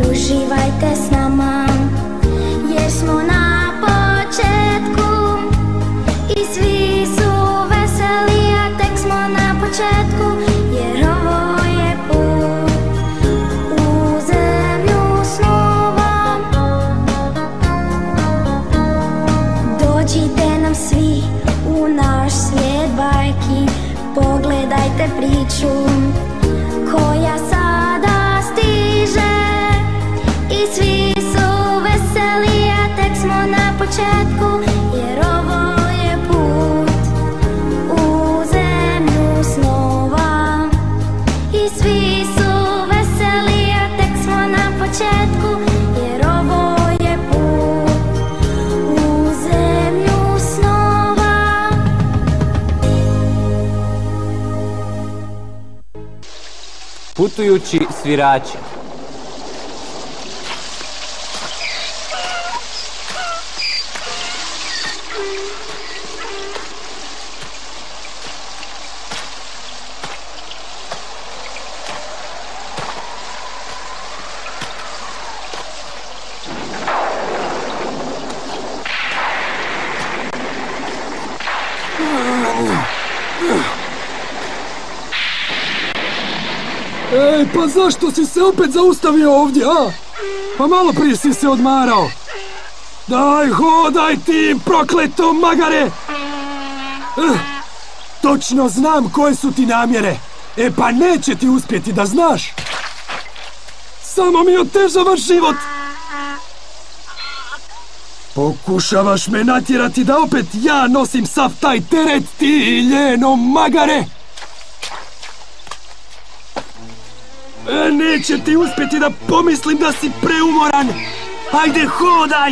uživajte s nama, jer smo na početku i svi su veseli, a tek smo na početku, jer ovo je put u zemlju snova. Dođite nam svi u naš svijet bajki, pogledajte priču koja sada stiže i svi su veseli, a tek smo na početku, jer ovo je put u zemlju snova. I svi su veseli, a tek smo na početku, jer ovo je put u zemlju snova. Putujući svirači. Ej, pa zašto si se opet zaustavio ovdje, a? Pa malo prije si se odmarao. Daj, hodaj ti, prokleto magare! Točno znam koje su ti namjere. E pa neće ti uspjeti, da znaš. Samo mi otežavaš život. Pokušavaš me natjerati da opet ja nosim sav taj teret, ti ljeno magare! Neće ti uspjeti, da pomislim da si preumoran. Hajde, hodaj!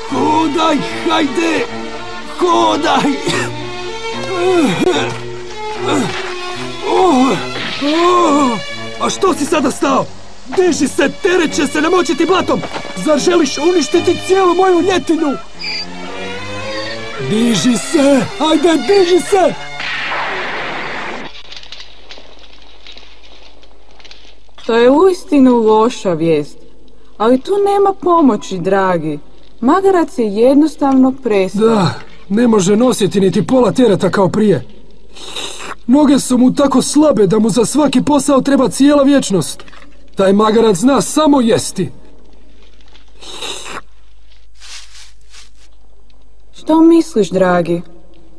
Hodaj, hajde! Hodaj! A što si sada stao? Diži se, teret će se namočiti blatom! Zar želiš uništiti cijelu moju ljetinu? Diži se, hajde, diži se! To je uistinu loša vijest, ali tu nema pomoći, dragi. Magarac je jednostavno prestao. Da, ne može nositi niti pola tereta kao prije. Noge su mu tako slabe da mu za svaki posao treba cijela vječnost. Taj magarac zna samo jesti. Što misliš, dragi?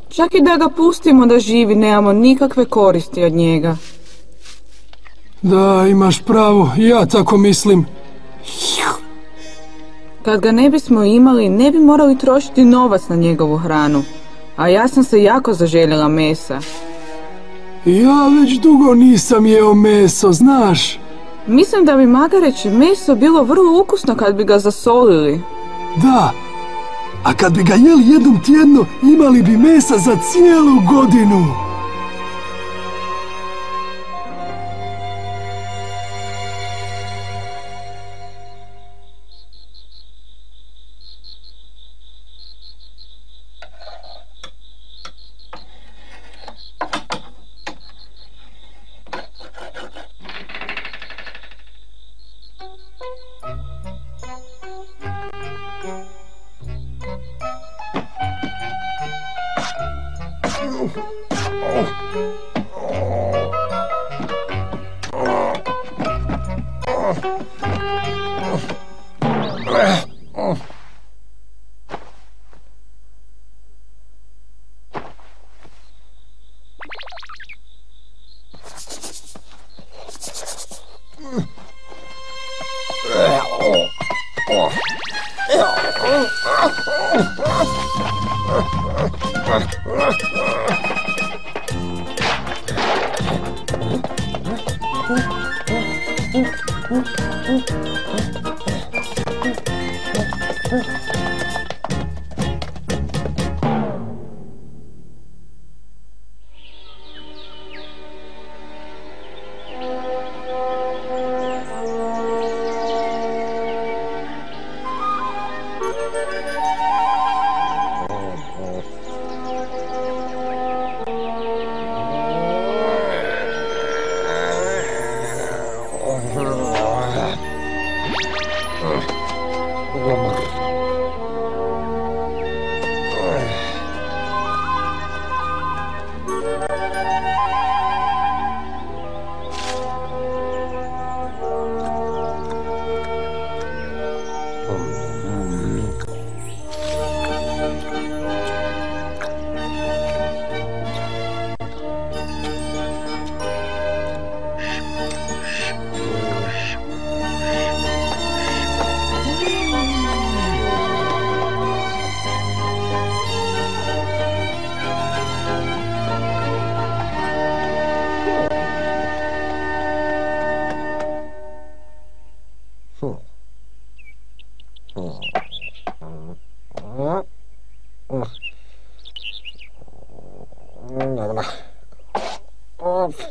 Čak i da ga pustimo da živi, nemamo nikakve koristi od njega. Da, imaš pravo, ja tako mislim. Kad ga ne bismo imali, ne bi morali trošiti novac na njegovu hranu. A ja sam se jako zaželjela mesa. Ja već dugo nisam jeo meso, znaš. Mislim da bi magareće meso bilo vrlo ukusno kad bi ga zasolili. Da, a kad bi ga jeli jednom tjedno, imali bi mesa za cijelu godinu.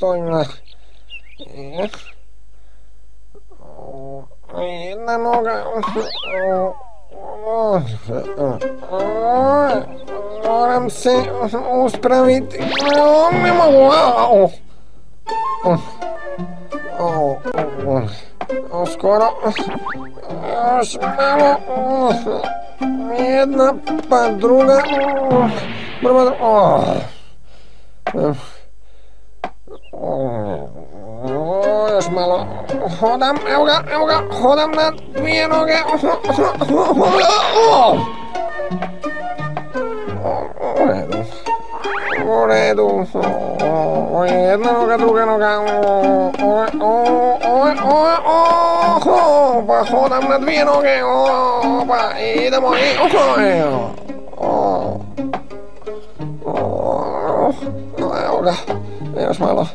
stojim na... Jedna noga... Moram se uspraviti. Ne mogu. Skoro. Još malo. Jedna pa druga. Još malo. Hodam, evo ga, hodam na dvije noge. U redu. Jedna noga, druga noga. Pa hodam na dvije noge. Pa idemo i... Evo ga, još malo.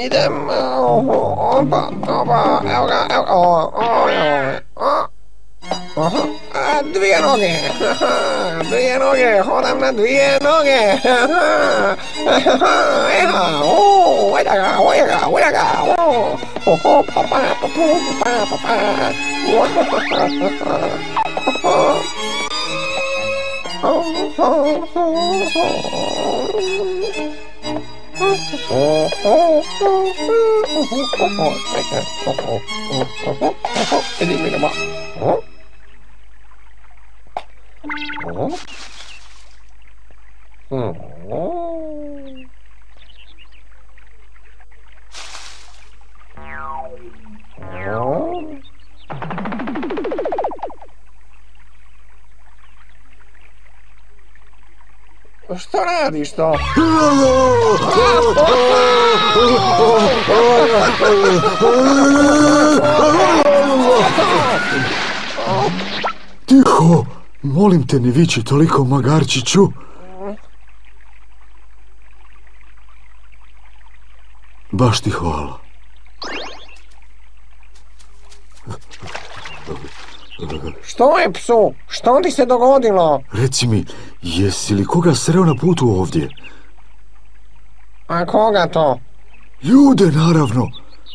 Idem. Opa, evo ga. Dvije noge, hodam na dvije noge. Ujda ga. Što radiš to? Tiho, molim te, ne viči toliko, magarčiću. Baš ti hvala. Što je, psu? Što ti se dogodilo? Reci mi, jesi li koga sreo na putu ovdje? A koga to? Ljude, naravno.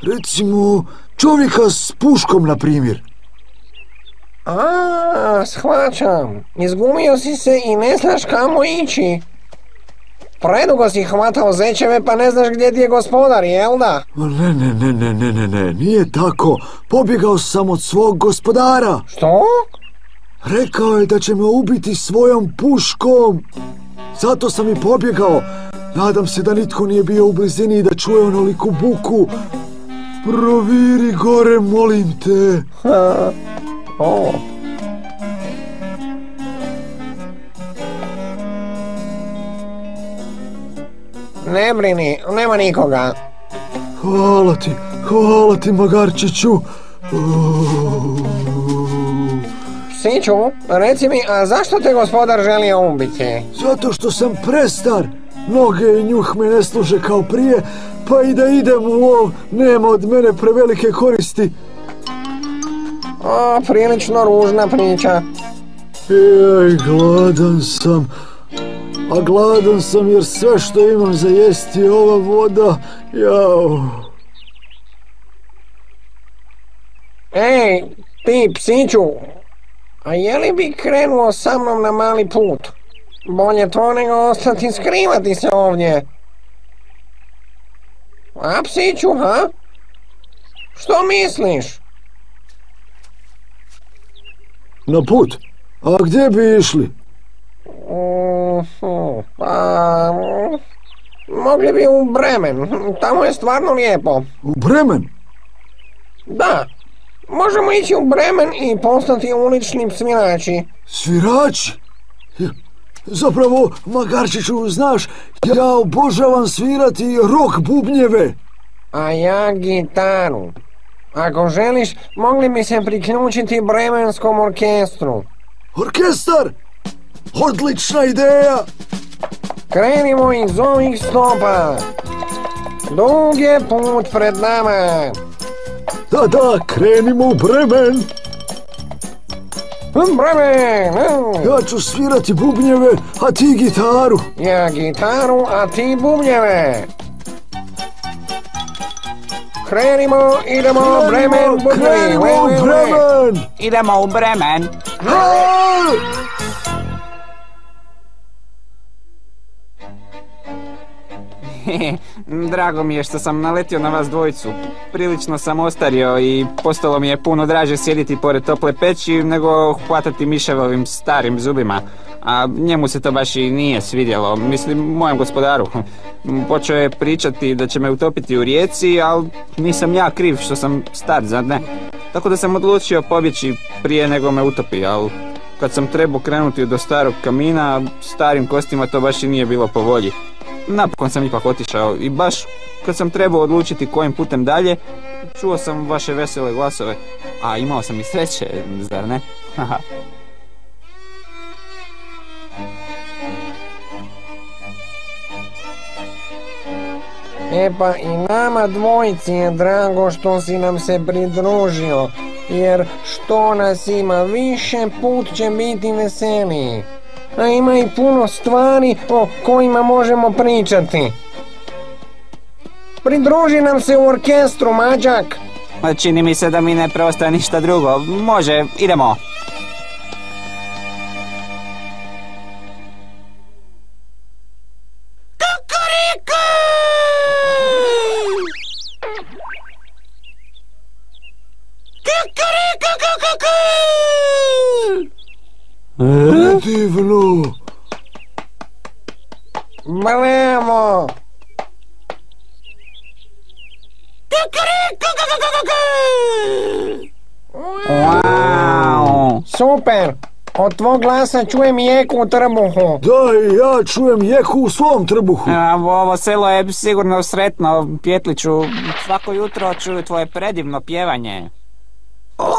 Recimo, čovjeka s puškom, na primjer. Shvaćam. Izgumio si se i ne znaš kamo ići. Predugo si hvatao zečeve pa ne znaš gdje ti je gospodar, jel da? Ne, nije tako. Pobjegao sam od svog gospodara. Što? Rekao je da će me ubiti svojom puškom. Zato sam i pobjegao. Nadam se da nitko nije bio u blizini i da čuje onoliku buku. Proviri gore, molim te. Ne brini, nema nikoga. Hvala ti, magarčiću. Psiću, reci mi, a zašto te gospodar želio ubiti? Zato što sam prestar. Noge i njuh me ne služe kao prije, pa i da idem u lov, nema od mene prevelike koristi. Prilično ružna priča. Gladan sam. A gladan sam jer sve što imam za jesti je ova voda. Jao. Ej, ti psiću, a je li bi krenuo sa mnom na mali put? Bolje to nego ostati skrivati se ovdje. A psiću, ha? Što misliš? Na put? A gdje bi išli? Pa... mogli bi u Bremen. Tamo je stvarno lijepo. U Bremen? Da. Možemo ići u Bremen i postati ulični svirači. Svirači? Zapravo, magarčiću, znaš, ja obožavam svirati rock bubnjeve. A ja gitaru. Ako želiš, mogli bi se priključiti bremenskom orkestru. Orkestar? Odlična ideja! Krenimo iz ovih stopa. Dug je put pred nama. Da, krenimo u Bremen. Bremen! Ja ću svirati bubnjeve, a ti gitaru. Ja gitaru, a ti bubnjeve. Krenimo, idemo, Bremen, Krenimo u Bremen! Idemo u Bremen. Drago mi je što sam naletio na vas dvojicu. Prilično sam ostario i postalo mi je puno draže sjediti pored tople peći nego hvatati miševe ovim starim zubima. A njemu se to baš i nije svidjelo, mislim mojem gospodaru. Počeo je pričati da će me utopiti u rijeci, ali nisam ja kriv što sam star, zar ne? Tako da sam odlučio pobjeći prije nego me utopi, ali kad sam trebao krenuti do starog kamina, starim kostima to baš i nije bilo po volji. Napokon sam ipak otišao i baš kad sam trebao odlučiti kojim putem dalje, čuo sam vaše vesele glasove, a imao sam i sreće, zar ne? Haha. E pa i nama dvojici je drago što si nam se pridružio, jer što nas ima više, put će biti veseliji. A ima i puno stvari o kojima možemo pričati. Pridruži nam se u orkestru, Mađak. Čini mi se da mi ne preostaje ništa drugo. Može, idemo. Predivno! Bravo! Wow. Super! Od tvog glasa čujem jeku u trbuhu. Da, i ja čujem jeku u svom trbuhu. Ovo selo je sigurno sretno, Pjetliću. Svako jutro čuju tvoje predivno pjevanje.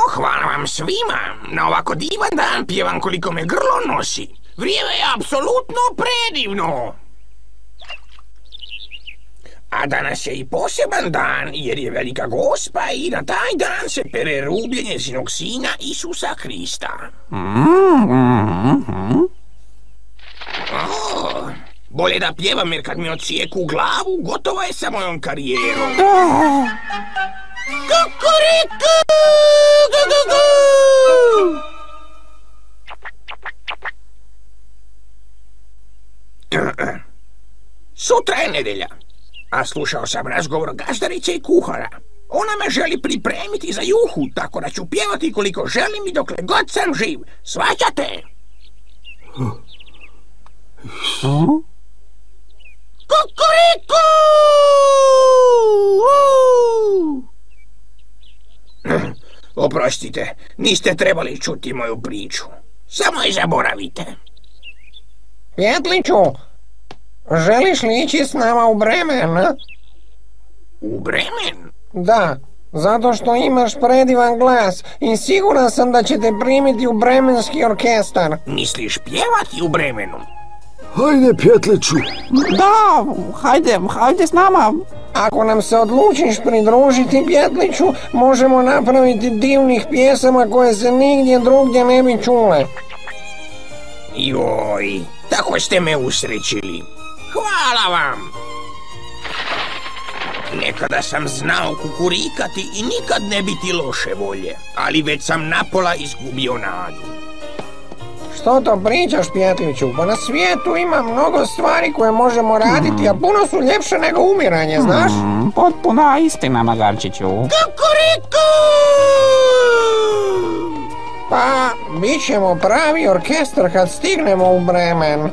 Hvala vam svima. Na ovako divan dan pjevam koliko me grlo nosi. Vrijeme je apsolutno predivno. A danas je i poseban dan jer je velika gospa i na taj dan se pere rublje njezinog sina Isusa Krista. Bolje da pjevam jer kad mi odsijeku glavu gotova je sa mojom karijerom. Kukuriku! Sutra je nedjelja, a slušao sam razgovor gazdarice i kuhara. Ona me želi pripremiti za juhu, tako da ću pjevati koliko želim i dokle god sam živ. Svaćate? Kukuriku! Oprostite, niste trebali čuti moju priču. Samo je zaboravite. Pjetliću, želiš li ići s nama u Bremen, a? U Bremen? Da, zato što imaš predivan glas i siguran sam da će te primiti u bremenski orkestar. Misliš pjevati u Bremenu? Hajde, Pjetliću. Da, hajde s nama. Ako nam se odlučiš pridružiti, Pjetliću, možemo napraviti divnih pjesama koje se nigdje drugdje ne bi čule. Joj, tako ste me usrećili. Hvala vam. Nekada sam znao kukurikati i nikad ne biti loše volje, ali već sam napola izgubio nadu. Što to pričaš, Pjetliću? Pa na svijetu ima mnogo stvari koje možemo raditi, a puno su ljepše nego umiranje, znaš? Potpuna istina, Magarčiću. Kukuriku! Pa, bit ćemo pravi orkestar kad stignemo u Bremen.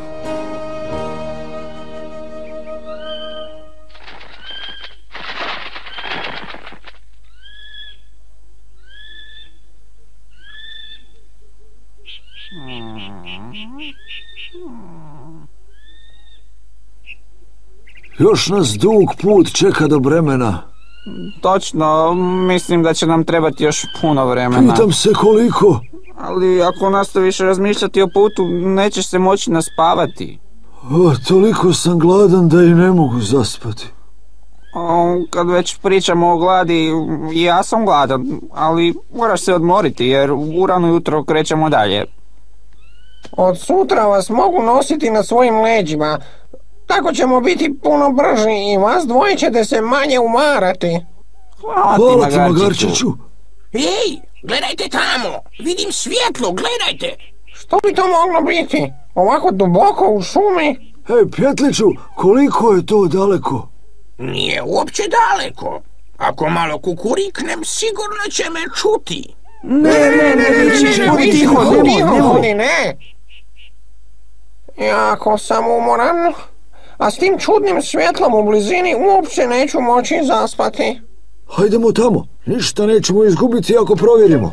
Još nas dug put čeka do Bremena. Točno, mislim da će nam trebati još puno vremena. Pitam se koliko. Ali ako nastaviš razmišljati o putu, nećeš se moći naspavati. Toliko sam gladan da i ne mogu zaspati. Kad već pričamo o gladi, i ja sam gladan, ali moraš se odmoriti jer u rano jutro krećemo dalje. Od sutra vas mogu nositi na svojim leđima. Tako ćemo biti puno brži i vas dvoje ćete se manje umarati. Hvala ti, Magarčiću. Ej, gledajte tamo, vidim svjetlo, gledajte. Što bi to moglo biti? Ovako duboko u šumi? Ej, Pjetliću, koliko je to daleko? Nije uopće daleko. Ako malo kukuriknem, sigurno će me čuti. Ne, tiho, ne. Jako sam umoran, a s tim čudnim svjetlom u blizini uopće neću moći zaspati. Hajdemo tamo, ništa nećemo izgubiti ako provjerimo.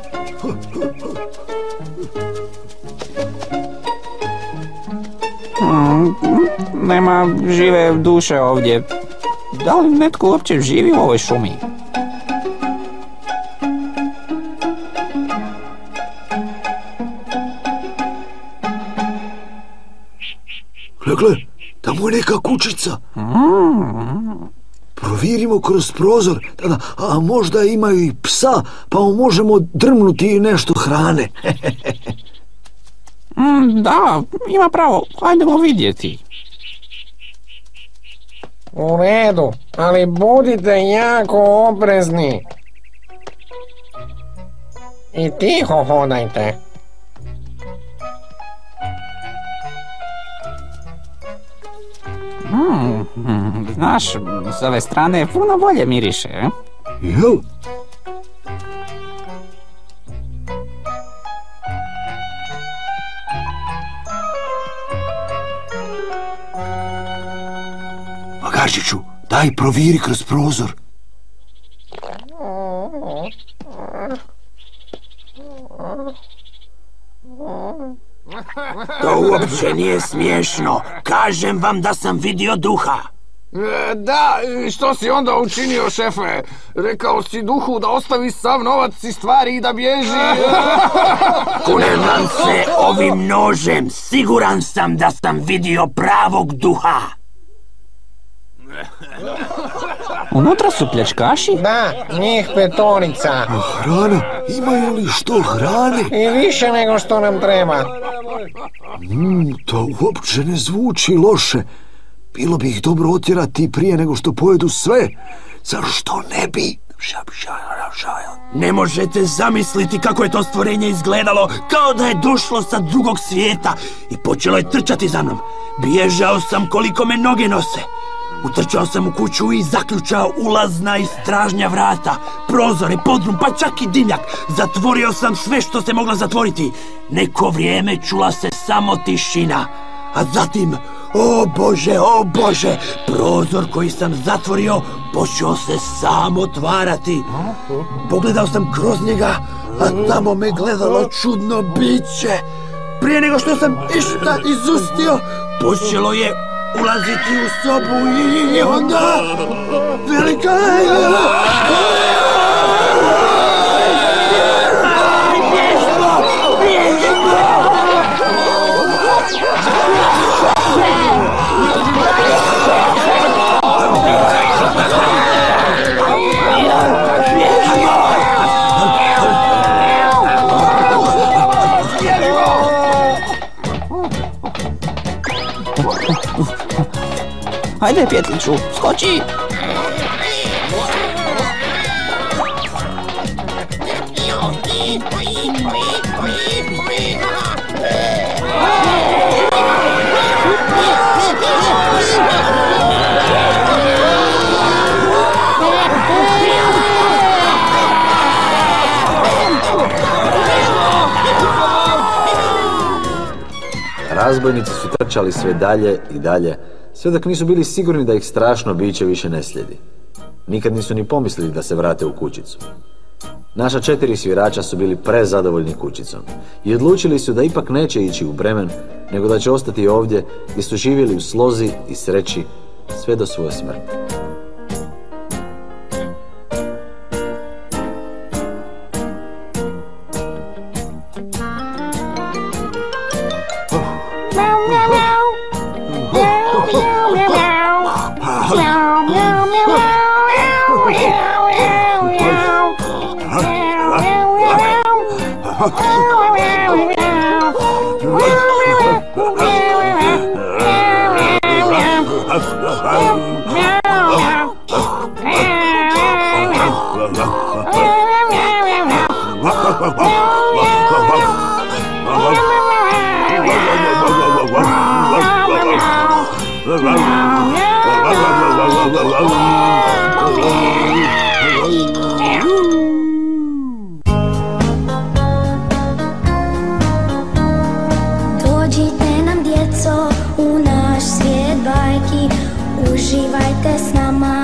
Nema žive duše ovdje. Da li netko uopće živi u ovoj šumi? Gle, tamo je neka kućica. Provjerimo kroz prozor, a možda imaju i psa, pa možemo drmnuti nešto hrane. Da, ima pravo, hajdemo vidjeti. U redu, ali budite jako oprezni. I tiho hodajte. Znaš, s ove strane puno bolje miriše, eh? Jel? Magarčiću, daj proviri kroz prozor. To uopće nije smiješno. Kažem vam da sam vidio duha. Da, što si onda učinio, šefe? Rekao si duhu da ostavi sav novac i stvari i da bježi. Kunem vam se ovim nožem. Siguran sam da sam vidio pravog duha. Unutra su pljačkaši? Da, njih 5. Hrana? Imaju li što hrane? I više nego što nam treba. To uopće ne zvuči loše. Bilo bi ih dobro otjerati prije nego što pojedu sve. Zašto ne bi? Ne možete zamisliti kako je to stvorenje izgledalo, kao da je došlo sa drugog svijeta i počelo je trčati za mnom. Bježao sam koliko me noge nose. Utrčao sam u kuću i zaključao ulazna i stražnja vrata, prozore, podrum, pa čak i dimnjak. Zatvorio sam sve što se moglo zatvoriti. Neko vrijeme čula se samo tišina. A zatim, o Bože, prozor koji sam zatvorio počeo se sam otvarati. Pogledao sam kroz njega, a tamo me gledalo čudno biće. Prije nego što sam išta izustio, počelo je ulaziti u sobu i onda velika Hajde, Pjetliću, skoči! Razbojnici su trčali sve dalje i dalje, sve dok nisu bili sigurni da ih strašno biće više ne slijedi. Nikad nisu ni pomislili da se vrate u kućicu. Naša 4 svirača su bili prezadovoljni kućicom i odlučili su da ipak neće ići u Bremen, nego da će ostati ovdje gdje su živjeli u slozi i sreći sve do svoje smrti. uživajte s nama.